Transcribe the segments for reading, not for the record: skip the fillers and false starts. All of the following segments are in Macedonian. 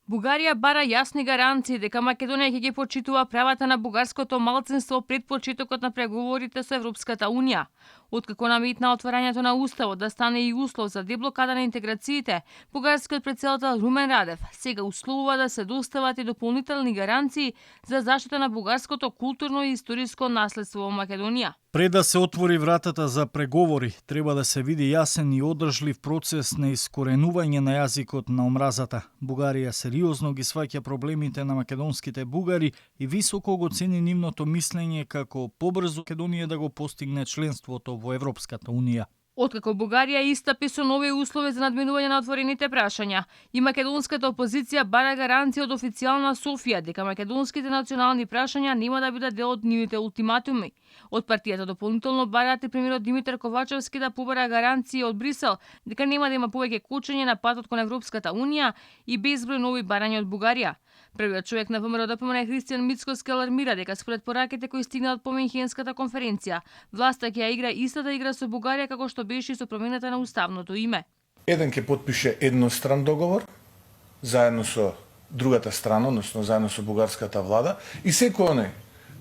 Бугарија бара јасни гаранции дека Македонија ќе ги почитува правата на бугарското малцинство пред почетокот на преговорите со Европската Унија. Откако наметна отварањето на уставот да стане и услов за деблокада на интеграциите, бугарскиот претседател Румен Радев сега условува да се достават и дополнителни гаранции за заштита на бугарското културно и историско наследство во Македонија. Пред да се отвори вратата за преговори, треба да се види јасен и одржлив процес на искоренување на јазикот на омразата. Бугарија сериозно ги сваќа проблемите на македонските бугари и високо го цени нивното мислење како побрзо Македонија да го постигне членството во Европската Унија. Откако Бугарија истапи со нови услови за надминување на отворените прашања, и македонската опозиција бара гаранција од официјална Софија дека македонските национални прашања нема да бидат дел од нивните ултиматуми. Од партијата дополнително бараат и премиерот Димитар Ковачевски да побара гаранции од Брисел дека нема да има повеќе кочење на патот кон Европската Унија и безброј нови барања од Бугарија. Првиот човек на ВМРО ДПМН Христијан Мицкоски алармира дека според пораките кои стигнаат по Минхенската конференција, власта ќе ја игра истата игра со Бугарија како што беше и со промената на уставното име. Еден ќе потпише едностран договор заедно со другата страна, односно заедно со бугарската влада, и секој оној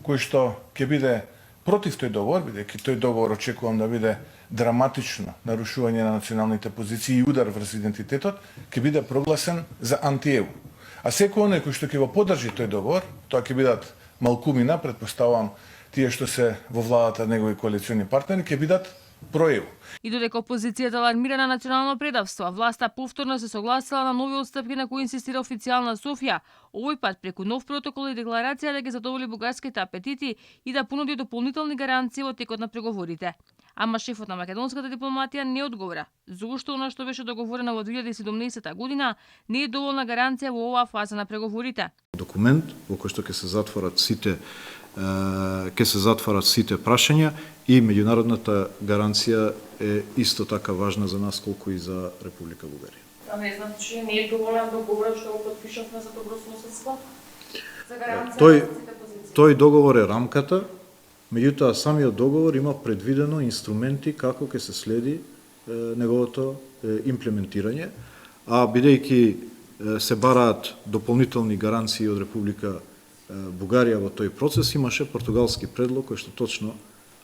кој што ќе биде против тој договор, бидејќи тој договор очекувам да биде драматично нарушување на националните позиции и удар врз идентитетот, ќе биде прогласен за анти-ЕУ. А секој оној кој што ќе го поддржи тој договор, тоа ќе бидат малкумина, претпоставувам тие што се во владата негови коалициони партнери, ќе бидат про-ЕУ. И додека опозицијата алармира на национално предавство, власта повторно се согласила на нови отстапки на кои инсистира официјална Софија, овој пат преку нов протокол и декларација да ги задоволи бугарските апетити и да понуди дополнителни гаранции во текот на преговорите. Ама шефот на македонската дипломатија не одговора, зошто она што беше договорено во 2017 година не е доволна гаранција во оваа фаза на преговорите. Документ во кој што ќе се затворат сите прашања и меѓународната гаранција е исто така важна за нас колку и за Република Бугарија. А не значи не е доволен договорот што го потпишавме за добрососедство? За гаранција тој договор е рамката, меѓутоа самиот договор има предвидено инструменти како ќе се следи неговото имплементирање, а бидејќи се бараат дополнителни гаранции од Република Бугарија во тој процес, имаше португалски предлог кој што точно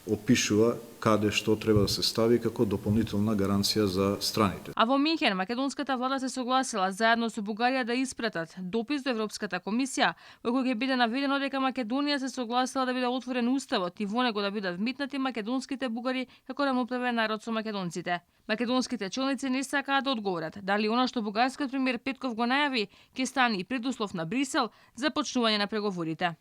опишува каде што треба да се стави како дополнителна гаранција за страните. А во Минхен македонската влада се согласила заедно со Бугарија да испратат допис до Европската комисија во кој ќе биде наведено дека Македонија се согласила да биде отворен уставот и во него да бидат вмитнати македонските бугари како рамноправен народ со македонците. Македонските челници не сакаат да одговорат дали она што бугарскиот премиер Петков го најави ќе стане и предуслов на Брисел за почнување на преговорите.